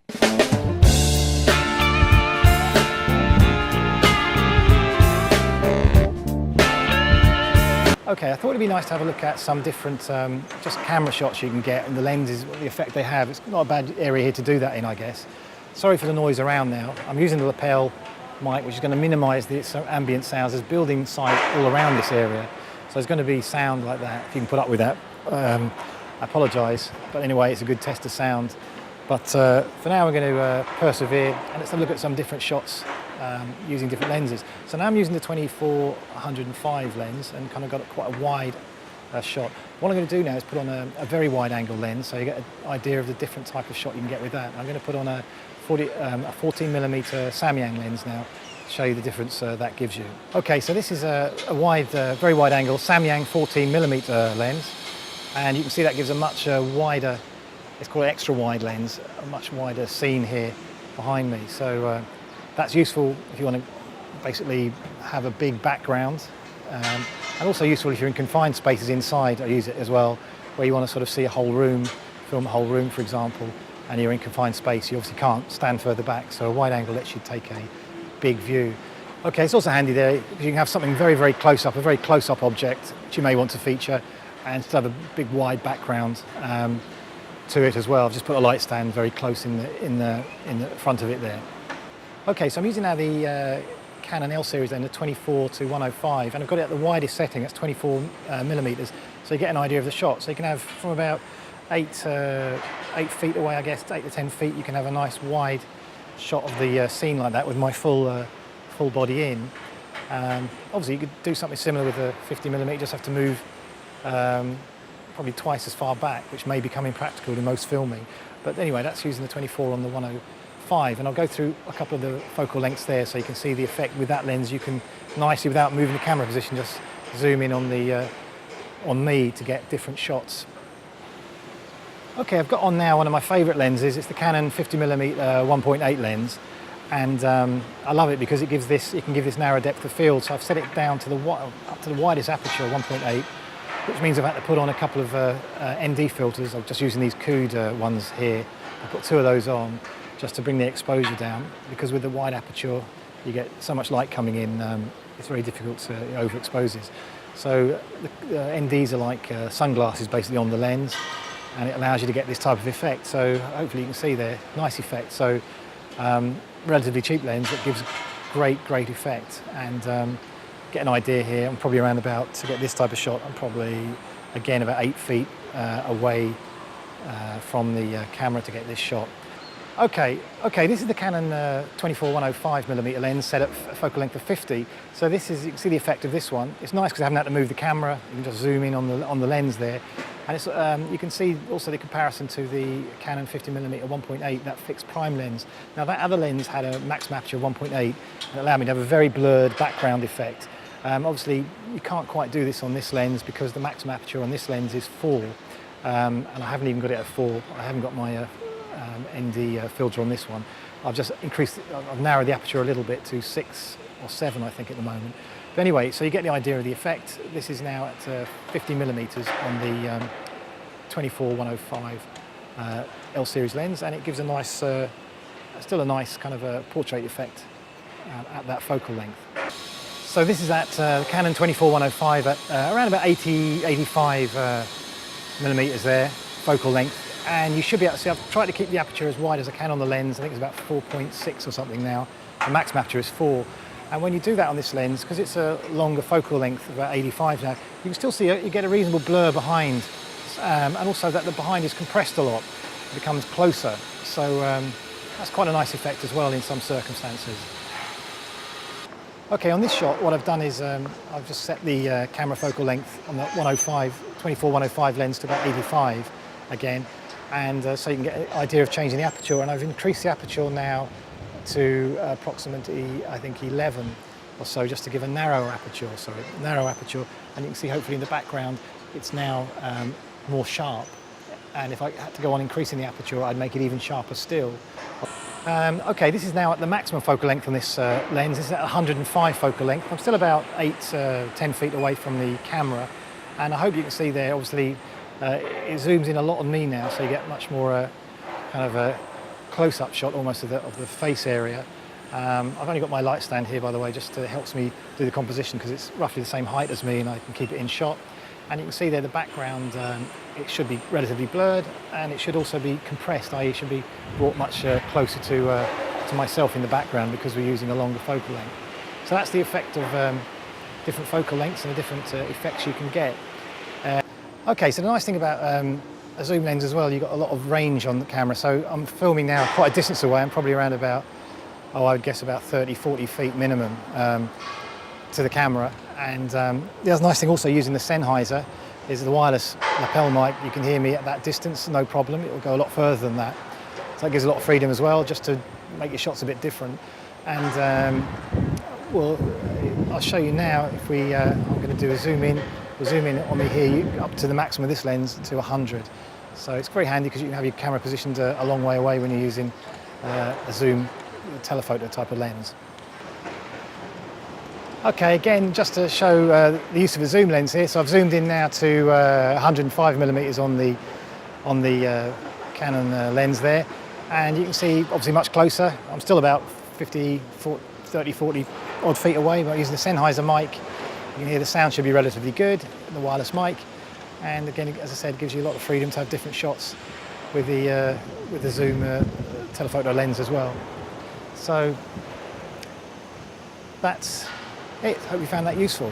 Okay, I thought it'd be nice to have a look at some different just camera shots you can get and the lenses, the effect they have. It's not a bad area here to do that in, I guess. Sorry for the noise around now. I'm using the lapel mic, which is going to minimise the ambient sounds. There's building site all around this area, so there's going to be sound like that, if you can put up with that. I apologise, but anyway, it's a good test of sound. But for now, we're going to persevere, and let's have a look at some different shots using different lenses. So now I'm using the 24-105 lens and kind of got quite a wide shot. What I'm going to do now is put on a very wide angle lens, so you get an idea of the different type of shot you can get with that. I'm going to put on a 14mm Samyang lens now to show you the difference that gives you. Okay, so this is a wide, very wide angle Samyang 14mm lens, and you can see that gives a much wider, it's called an extra wide lens, a much wider scene here behind me. So that's useful if you want to basically have a big background, and also useful if you're in confined spaces inside. I use it as well, where you want to sort of see a whole room, film a whole room, for example, and you're in confined space. You obviously can't stand further back, so a wide angle lets you take a big view. Okay, it's also handy there because you can have something very, very close up, a very close up object which you may want to feature, and still have a big wide background to it as well. I've just put a light stand very close in the front of it there. Okay, so I'm using now the Canon L series then, the 24-105, and I've got it at the widest setting, that's 24mm, so you get an idea of the shot. So you can have from about 8 feet away, I guess, 8 to 10 feet, you can have a nice wide shot of the scene like that with my full body in. Obviously you could do something similar with the 50mm, you just have to move probably twice as far back, which may become impractical in most filming. But anyway, that's using the 24 on the 105, and I'll go through a couple of the focal lengths there so you can see the effect with that lens. You can nicely, without moving the camera position, just zoom in on me to get different shots. Okay, I've got on now one of my favourite lenses. It's the Canon 50mm 1.8 lens, and I love it because it gives this, you can give this narrow depth of field. So I've set it down to up to the widest aperture, 1.8, which means I've had to put on a couple of ND filters. I'm just using these CUDA ones here. I put 2 of those on just to bring the exposure down, because with the wide aperture you get so much light coming in, it's very difficult to overexposes. So the NDs are like sunglasses basically on the lens, and it allows you to get this type of effect. So hopefully you can see there, nice effect. So relatively cheap lens that gives great effect. And get an idea here, I'm probably around about, to get this type of shot, I'm probably again about 8 feet away from the camera to get this shot. Okay, this is the Canon 24-105mm lens set at a focal length of 50. So this is, you can see the effect of this one. It's nice because I haven't had to move the camera. You can just zoom in on the lens there. And it's, you can see also the comparison to the Canon 50mm 1.8, that fixed prime lens. Now that other lens had a maximum aperture of 1.8 and it allowed me to have a very blurred background effect. Obviously you can't quite do this on this lens because the maximum aperture on this lens is 4. And I haven't even got it at 4. I haven't got my ND filter on this one. I've just I've narrowed the aperture a little bit to 6 or 7, I think, at the moment. But anyway, so you get the idea of the effect. This is now at 50mm on the 24-105 L series lens, and it gives a nice, still a nice kind of a portrait effect at that focal length. So this is at Canon 24-105 at around about 85 millimeters there, focal length. And you should be able to see, I've tried to keep the aperture as wide as I can on the lens. I think it's about 4.6 or something now. The maximum aperture is 4. And when you do that on this lens, because it's a longer focal length, about 85 now, you can still see you get a reasonable blur behind. And also that the behind is compressed a lot. It becomes closer. So that's quite a nice effect as well in some circumstances. Okay, on this shot, what I've done is I've just set the camera focal length on the 24-105 lens to about 85 again. And so you can get an idea of changing the aperture, and I've increased the aperture now to approximately, I think, 11 or so, just to give a narrower aperture, and you can see hopefully in the background it's now more sharp, and if I had to go on increasing the aperture I'd make it even sharper still. Okay, this is now at the maximum focal length on this lens. This is at 105 focal length. I'm still about 8-10 feet away from the camera, and I hope you can see there, obviously, it zooms in a lot on me now, so you get much more kind of a close-up shot almost of the face area. I've only got my light stand here, by the way, just to helps me do the composition because it's roughly the same height as me and I can keep it in shot. And you can see there the background, it should be relatively blurred and it should also be compressed, i.e. it should be brought much closer to myself in the background because we're using a longer focal length. So that's the effect of different focal lengths and the different effects you can get. Okay, so the nice thing about a zoom lens as well, you've got a lot of range on the camera. So I'm filming now quite a distance away. I'm probably around about, I would guess about 30, 40 feet minimum to the camera. And the other nice thing also using the Sennheiser is the wireless lapel mic. You can hear me at that distance, no problem. It will go a lot further than that. So that gives a lot of freedom as well, just to make your shots a bit different. And well, I'll show you now if we, I'm going to do a zoom in. We'll zoom in on me here up to the maximum of this lens to 100. So it's very handy because you can have your camera positioned a long way away when you're using a zoom telephoto type of lens. Okay, again, just to show the use of a zoom lens here. So I've zoomed in now to 105mm on the Canon lens there. And you can see, obviously much closer. I'm still about 30, 40 odd feet away, but using the Sennheiser mic, you can hear the sound should be relatively good, the wireless mic. And again, as I said, it gives you a lot of freedom to have different shots with the zoom telephoto lens as well. So that's it. Hope you found that useful.